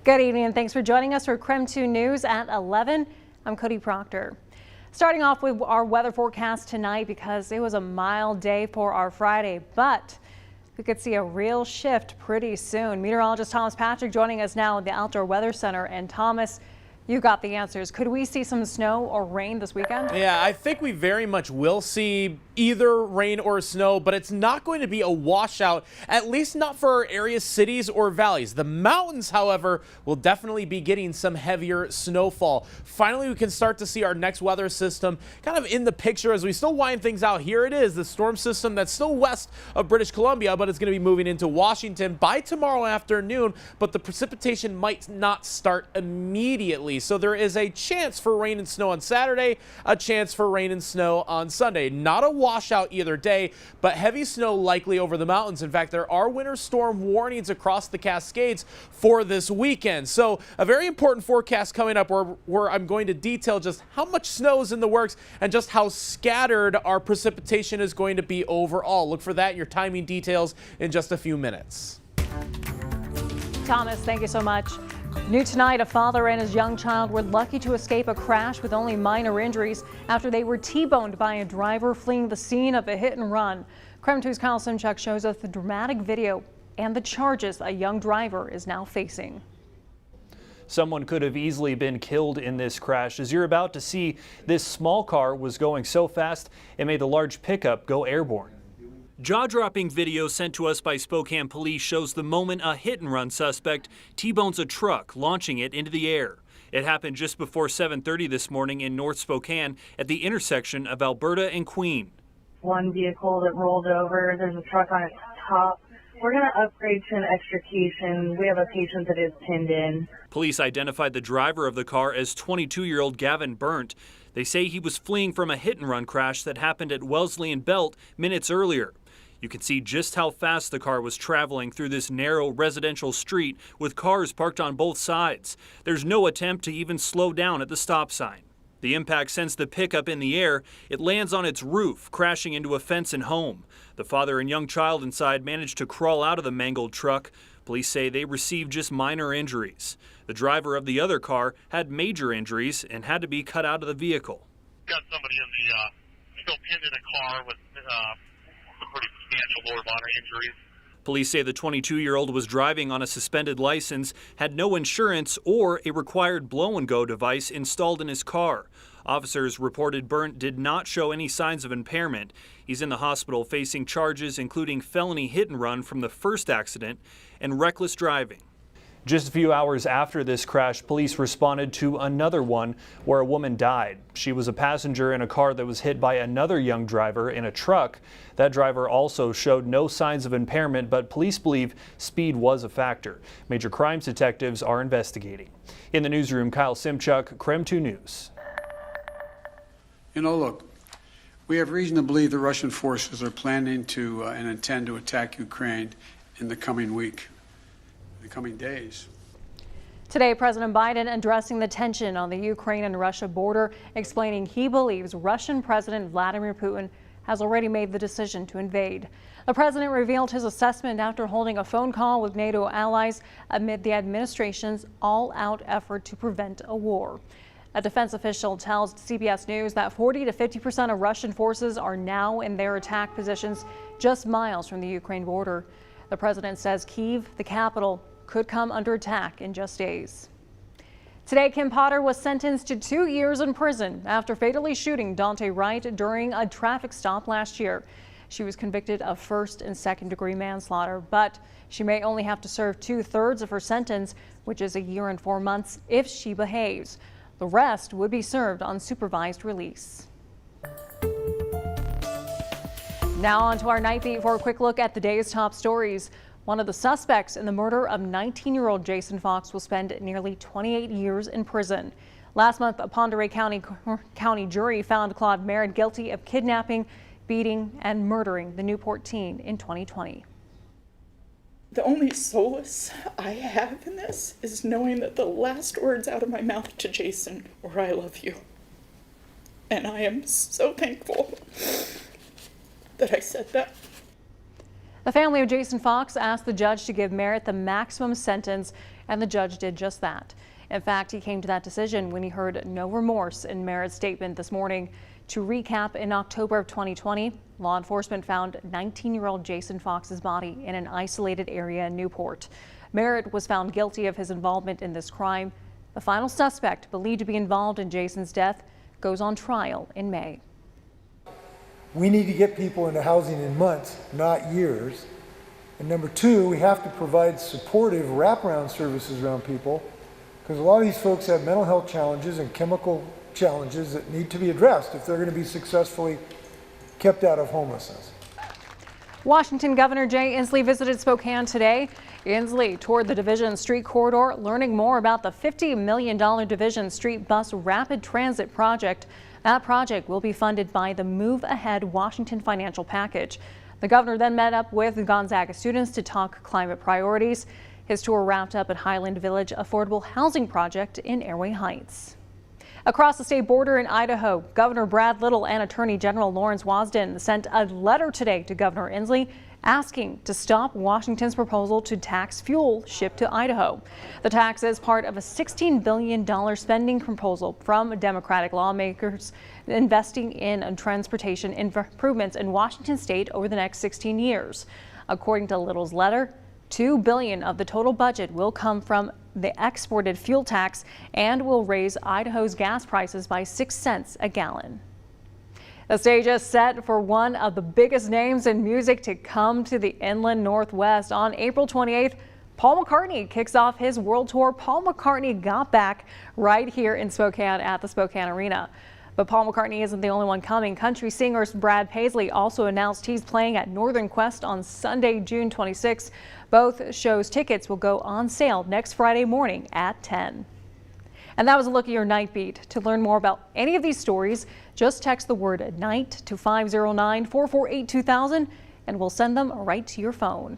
Good evening and thanks for joining us for KREM 2 News at 11. I'm Cody Proctor. Starting off with our weather forecast tonight because it was a mild day for our Friday, but we could see a real shift pretty soon. Meteorologist Thomas Patrick joining us now at the Outdoor Weather Center. And Thomas, you got the answers. Could we see some snow or rain this weekend? Yeah, I think we very much will see either rain or snow, but it's not going to be a washout, at least not for our area cities or valleys. The mountains, however, will definitely be getting some heavier snowfall. Finally, we can start to see our next weather system kind of in the picture as we still wind things out. Here it is, the storm system that's still west of British Columbia, but it's going to be moving into Washington by tomorrow afternoon, but the precipitation might not start immediately. So there is a chance for rain and snow on Saturday, a chance for rain and snow on Sunday. Not a washout either day, but heavy snow likely over the mountains. In fact, there are winter storm warnings across the Cascades for this weekend. So a very important forecast coming up where I'm going to detail just how much snow is in the works and just how scattered our precipitation is going to be overall. Look for that in your timing details in just a few minutes. Thomas, thank you so much. New tonight, a father and his young child were lucky to escape a crash with only minor injuries after they were T-boned by a driver fleeing the scene of a hit and run. KREM 2's Kyle Simchuk shows us the dramatic video and the charges a young driver is now facing. Someone could have easily been killed in this crash. As you're about to see, this small car was going so fast it made the large pickup go airborne. Jaw-dropping video sent to us by Spokane police shows the moment a hit-and-run suspect T-bones a truck, launching it into the air. It happened just before 7:30 this morning in North Spokane at the intersection of Alberta and Queen. One vehicle that rolled over, there's a truck on its top. We're going to upgrade to an extrication. We have a patient that is pinned in. Police identified the driver of the car as 22-year-old Gavin Burnt. They say he was fleeing from a hit-and-run crash that happened at Wellesley and Belt minutes earlier. You can see just how fast the car was traveling through this narrow residential street with cars parked on both sides. There's no attempt to even slow down at the stop sign. The impact sends the pickup in the air. It lands on its roof, crashing into a fence and home. The father and young child inside managed to crawl out of the mangled truck. Police say they received just minor injuries. The driver of the other car had major injuries and had to be cut out of the vehicle. Got somebody still pinned in a car with some pretty substantial lower body injuries. Police say the 22-year-old was driving on a suspended license, had no insurance or a required blow-and-go device installed in his car. Officers reported Burnt did not show any signs of impairment. He's in the hospital facing charges including felony hit-and-run from the first accident and reckless driving. Just a few hours after this crash, police responded to another one where a woman died. She was a passenger in a car that was hit by another young driver in a truck. That driver also showed no signs of impairment, but police believe speed was a factor. Major crimes detectives are investigating. In the newsroom, Kyle Simchuk, KREM 2 News. You know, look, we have reason to believe the Russian forces are planning to and intend to attack Ukraine in the coming week. The coming days. Today, President Biden addressing the tension on the Ukraine and Russia border, explaining he believes Russian President Vladimir Putin has already made the decision to invade. The president revealed his assessment after holding a phone call with NATO allies amid the administration's all-out effort to prevent a war. A defense official tells CBS News that 40 to 50% of Russian forces are now in their attack positions just miles from the Ukraine border. The president says Kyiv, the capital, could come under attack in just days. Today, Kim Potter was sentenced to 2 years in prison after fatally shooting Dante Wright during a traffic stop last year. She was convicted of first and second-degree manslaughter, but she may only have to serve 2/3 of her sentence, which is 1 year and 4 months, if she behaves. The rest would be served on supervised release. Now on to our night beat for a quick look at the day's top stories. One of the suspects in the murder of 19-year-old Jason Fox will spend nearly 28 years in prison. Last month, a Pend Oreille County jury found Claude Merritt guilty of kidnapping, beating, and murdering the Newport teen in 2020. The only solace I have in this is knowing that the last words out of my mouth to Jason were, "I love you." And I am so thankful that I said that. The family of Jason Fox asked the judge to give Merritt the maximum sentence, and the judge did just that. In fact, he came to that decision when he heard no remorse in Merritt's statement this morning. To recap, in October of 2020, law enforcement found 19-year-old Jason Fox's body in an isolated area in Newport. Merritt was found guilty of his involvement in this crime. The final suspect, believed to be involved in Jason's death, goes on trial in May. We need to get people into housing in months, not years. And number two, we have to provide supportive wraparound services around people, because a lot of these folks have mental health challenges and chemical challenges that need to be addressed if they're going to be successfully kept out of homelessness. Washington Governor Jay Inslee visited Spokane today. Inslee toured the Division Street corridor, learning more about the $50 million Division Street Bus Rapid Transit project. That project will be funded by the Move Ahead Washington financial package. The governor then met up with Gonzaga students to talk climate priorities. His tour wrapped up at Highland Village Affordable Housing Project in Airway Heights. Across the state border in Idaho, Governor Brad Little and Attorney General Lawrence Wasden sent a letter today to Governor Inslee asking to stop Washington's proposal to tax fuel shipped to Idaho. The tax is part of a $16 billion spending proposal from Democratic lawmakers investing in transportation improvements in Washington state over the next 16 years. According to Little's letter, $2 billion of the total budget will come from the exported fuel tax and will raise Idaho's gas prices by 6 cents a gallon. The stage is set for one of the biggest names in music to come to the inland Northwest. On April 28th, Paul McCartney kicks off his world tour. Paul McCartney got back right here in Spokane at the Spokane Arena. But Paul McCartney isn't the only one coming. Country singer Brad Paisley also announced he's playing at Northern Quest on Sunday, June 26. Both shows' tickets will go on sale next Friday morning at 10. And that was a look at your night beat. To learn more about any of these stories, just text the word NIGHT to 509-448-2000 and we'll send them right to your phone.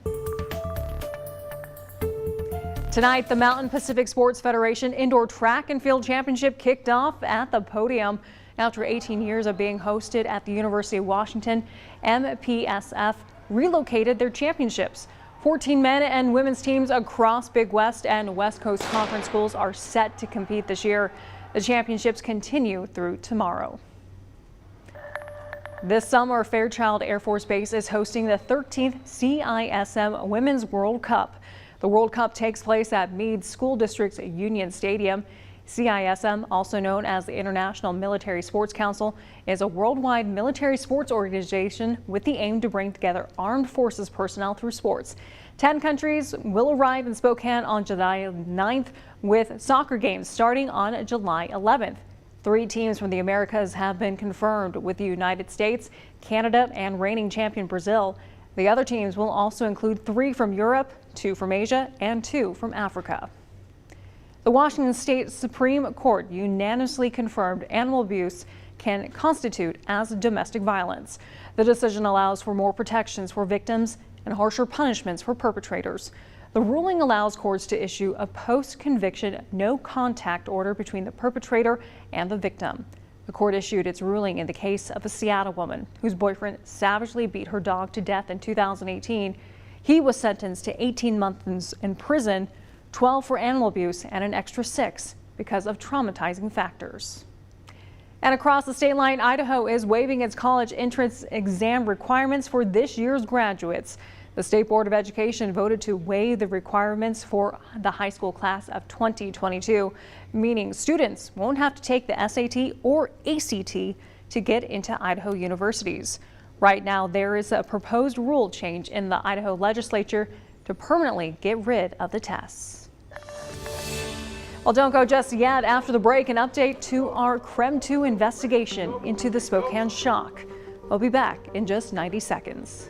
Tonight, the Mountain Pacific Sports Federation Indoor Track and Field Championship kicked off at the podium. After 18 years of being hosted at the University of Washington, MPSF relocated their championships. 14 men and women's teams across Big West and West Coast Conference schools are set to compete this year. The championships continue through tomorrow. This summer, Fairchild Air Force Base is hosting the 13th CISM Women's World Cup. The World Cup takes place at Meade School District's Union Stadium. CISM, also known as the International Military Sports Council, is a worldwide military sports organization with the aim to bring together armed forces personnel through sports. 10 countries will arrive in Spokane on July 9th, with soccer games starting on July 11th. 3 teams from the Americas have been confirmed, with the United States, Canada, and reigning champion Brazil. The other teams will also include 3 from Europe, 2 from Asia, and 2 from Africa. The Washington State Supreme Court unanimously confirmed animal abuse can constitute as domestic violence. The decision allows for more protections for victims and harsher punishments for perpetrators. The ruling allows courts to issue a post-conviction no-contact order between the perpetrator and the victim. The court issued its ruling in the case of a Seattle woman whose boyfriend savagely beat her dog to death in 2018. He was sentenced to 18 months in prison, 12 for animal abuse, and an extra 6 because of traumatizing factors. And across the state line, Idaho is waiving its college entrance exam requirements for this year's graduates. The State Board of Education voted to waive the requirements for the high school class of 2022, meaning students won't have to take the SAT or ACT to get into Idaho universities. Right now, there is a proposed rule change in the Idaho legislature to permanently get rid of the tests. Well, don't go just yet. After the break, an update to our Creme 2 investigation into the Spokane shock. We'll be back in just 90 seconds.